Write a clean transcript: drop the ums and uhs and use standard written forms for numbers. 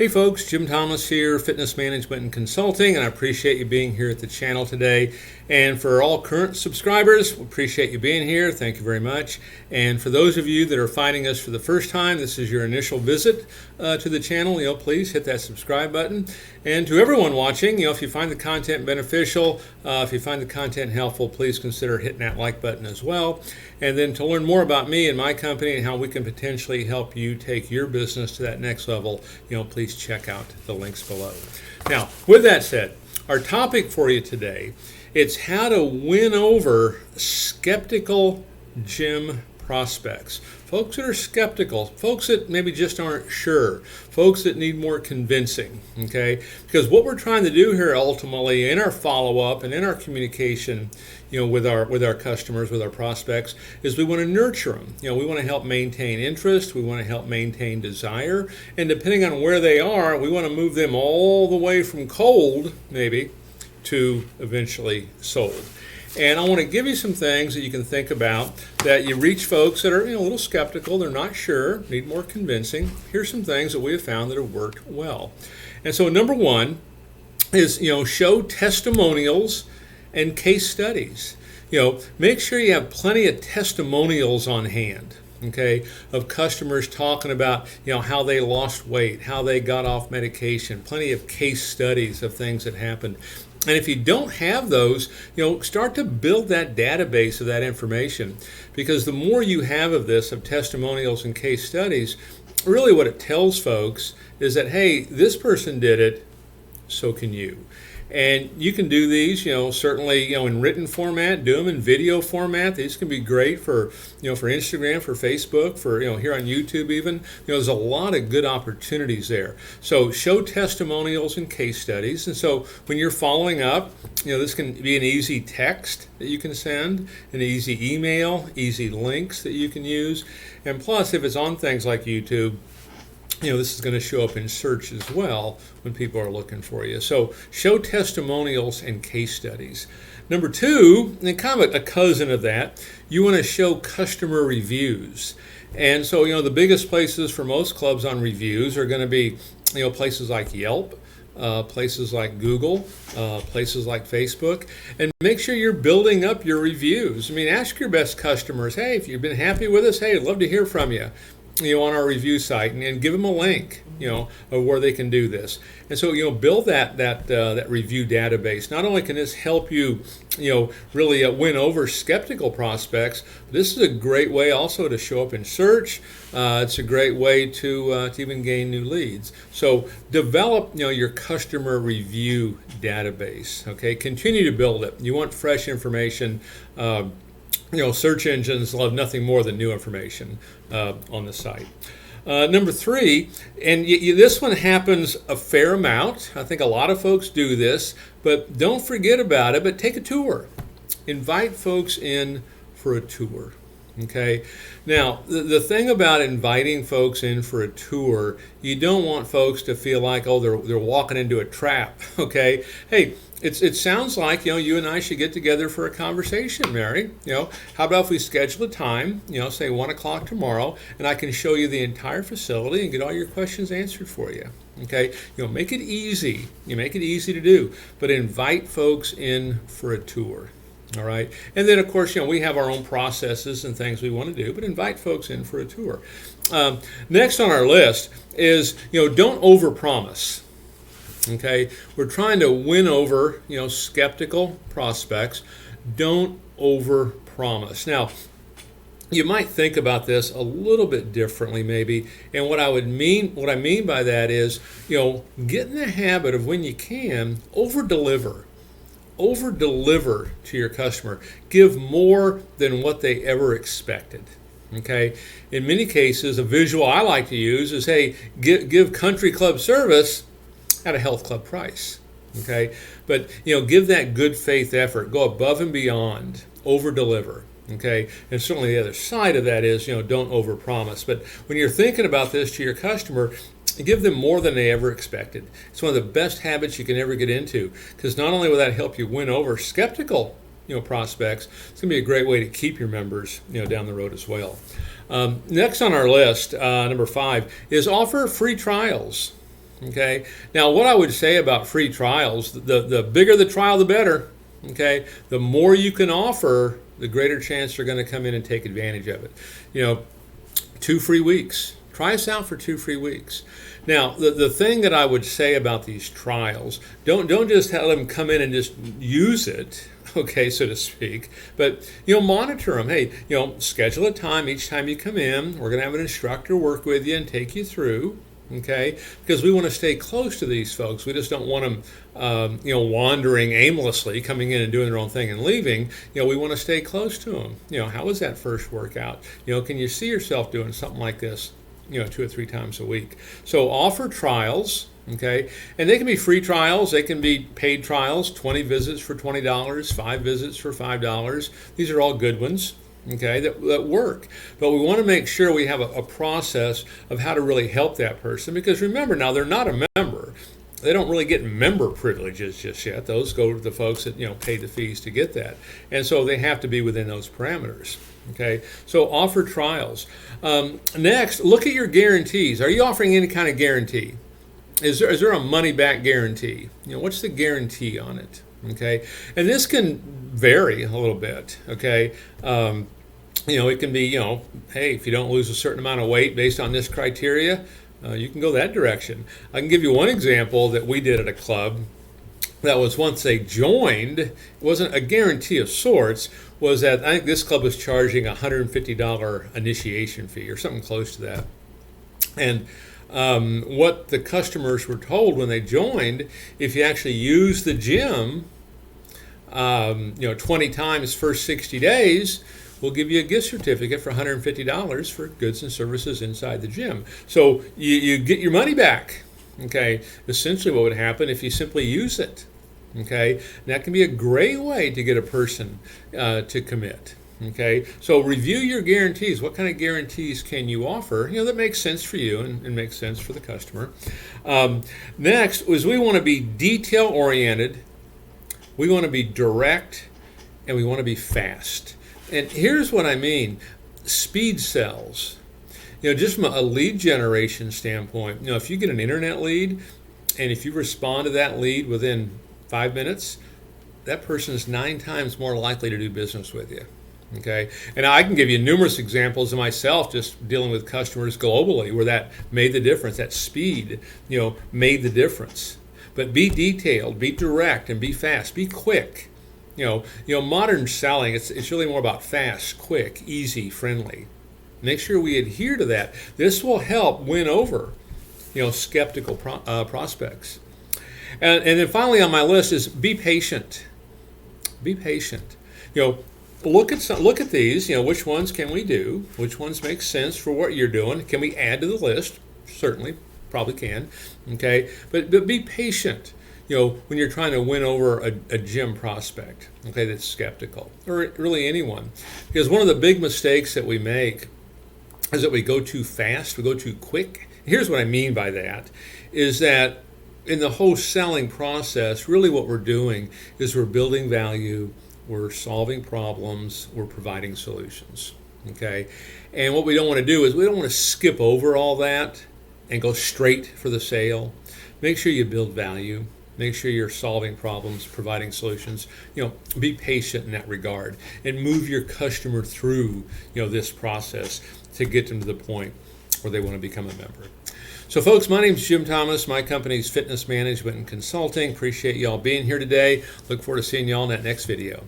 Hey folks, Jim Thomas here, Fitness Management and Consulting, and I appreciate you being here at the channel today. And for all current subscribers, we appreciate you being here. Thank you very much. And for those of you that are finding us for the first time, this is your initial visit to the channel, please hit that subscribe button. And to everyone watching, if you find the content beneficial, if you find the content helpful, please consider hitting that like button as well. And then to learn more about me and my company and how we can potentially help you take your business to that next level, please check out the links below. Now, with that said, our topic for you today, it's how to win over skeptical gym prospects. Folks that are skeptical, folks that maybe just aren't sure, folks that need more convincing, okay? Because what we're trying to do here ultimately in our follow-up and in our communication, with our customers, with our prospects, is we want to nurture them. We want to help maintain interest, we want to help maintain desire, and depending on where they are, we want to move them all the way from cold, maybe, to eventually sold. And I want to give you some things that you can think about that you reach folks that are a little skeptical, they're not sure, need more convincing. Here's some things that we have found that have worked well. And so number one is show testimonials and case studies. Make sure you have plenty of testimonials on hand, okay, of customers talking about how they lost weight, how they got off medication, plenty of case studies of things that happened. And if you don't have those, start to build that database of that information, because the more you have of this, of testimonials and case studies, really what it tells folks is that, hey, this person did it, so can you. And you can do these, certainly, in written format, do them in video format. These can be great for, for Instagram, for Facebook, for, here on YouTube even. There's a lot of good opportunities there. So show testimonials and case studies. And so when you're following up, this can be an easy text that you can send, an easy email, easy links that you can use. And plus, if it's on things like YouTube, this is going to show up in search as well when people are looking for you. So show testimonials and case studies. Number two, and kind of a cousin of that, you want to show customer reviews. And so, the biggest places for most clubs on reviews are going to be, places like Yelp, places like Google, places like Facebook, and make sure you're building up your reviews. Ask your best customers, hey, if you've been happy with us, hey, I'd love to hear from you. On our review site, and give them a link, of where they can do this. And so, build that review database. Not only can this help you, really win over skeptical prospects, but this is a great way also to show up in search. It's a great way to even gain new leads. So develop, your customer review database. Okay, continue to build it. You want fresh information. Search engines love nothing more than new information on the site. Number three, and this one happens a fair amount. I think a lot of folks do this, but don't forget about it, but take a tour. Invite folks in for a tour. Okay. Now, the thing about inviting folks in for a tour, you don't want folks to feel like, oh, they're walking into a trap. Okay. Hey, it sounds like, you and I should get together for a conversation, Mary. How about if we schedule a time, say 1 o'clock tomorrow, and I can show you the entire facility and get all your questions answered for you. Okay. Make it easy. You make it easy to do, but invite folks in for a tour. All right. And then, of course, we have our own processes and things we want to do, but invite folks in for a tour. Next on our list is, don't overpromise. Okay. We're trying to win over, skeptical prospects. Don't overpromise. Now, you might think about this a little bit differently, maybe. And what I mean by that is, get in the habit of, when you can, over-deliver to your customer. Give more than what they ever expected. Okay. In many cases, a visual I like to use is, hey, give country club service at a health club price. Okay. But, give that good faith effort. Go above and beyond. Over deliver. Okay. And certainly the other side of that is, don't overpromise. But when you're thinking about this to your customer, give them more than they ever expected. It's one of the best habits you can ever get into, because not only will that help you win over skeptical prospects, it's going to be a great way to keep your members down the road as well. Next on our list, number 5, is offer free trials. Okay. Now, what I would say about free trials, the bigger the trial, the better. Okay. The more you can offer, the greater chance they're going to come in and take advantage of it. 2 free weeks. Try us out for 2 free weeks. Now, the thing that I would say about these trials, don't just have them come in and just use it, okay, so to speak, but, monitor them. Hey, schedule a time each time you come in. We're going to have an instructor work with you and take you through, okay, because we want to stay close to these folks. We just don't want them, wandering aimlessly, coming in and doing their own thing and leaving. We want to stay close to them. How was that first workout? Can you see yourself doing something like this, 2 or 3 times a week? So offer trials, okay, and they can be free trials, they can be paid trials, 20 visits for $20, 5 visits for $5. These are all good ones, okay, that work. But we want to make sure we have a process of how to really help that person, because remember, now they're not a member. They don't really get member privileges just yet. Those go to the folks that pay the fees to get that, and so they have to be within those parameters. Okay, so offer trials. Next, look at your guarantees. Are you offering any kind of guarantee? Is there a money back guarantee? What's the guarantee on it? Okay, and this can vary a little bit. Okay, it can be hey, if you don't lose a certain amount of weight based on this criteria, you can go that direction. I can give you one example that we did at a club. That was once they joined, it wasn't a guarantee of sorts, was that I think this club was charging a $150 initiation fee or something close to that. And what the customers were told when they joined, if you actually use the gym, 20 times first 60 days, we'll give you a gift certificate for $150 for goods and services inside the gym. So you get your money back. Okay, essentially what would happen if you simply use it. Okay, and that can be a great way to get a person to commit. Okay, so review your guarantees. What kind of guarantees can you offer? That makes sense for you and makes sense for the customer. Next is we want to be detail oriented. We want to be direct, and we want to be fast. And here's what I mean: speed sells. Just from a lead generation standpoint, if you get an internet lead, and if you respond to that lead within 5 minutes, that person is 9 times more likely to do business with you. Okay, and I can give you numerous examples of myself just dealing with customers globally where that made the difference. That speed, made the difference. But be detailed, be direct, and be fast. Be quick. Modern selling, it's really more about fast, quick, easy, friendly. Make sure we adhere to that. This will help win over, skeptical prospects. And then finally on my list is be patient. Be patient. Look at these. Which ones can we do? Which ones make sense for what you're doing? Can we add to the list? Certainly, probably can. Okay, but be patient. When you're trying to win over a gym prospect, okay, that's skeptical, or really anyone, because one of the big mistakes that we make is that we go too fast, we go too quick. Here's what I mean by that, is that in the whole selling process, really what we're doing is we're building value, we're solving problems, we're providing solutions, okay? And what we don't want to do is we don't want to skip over all that and go straight for the sale. Make sure you build value. Make sure you're solving problems, providing solutions. Be patient in that regard and move your customer through, this process to get them to the point where they want to become a member. So folks, my name is Jim Thomas. My company's Fitness Management and Consulting. Appreciate y'all being here today. Look forward to seeing y'all in that next video.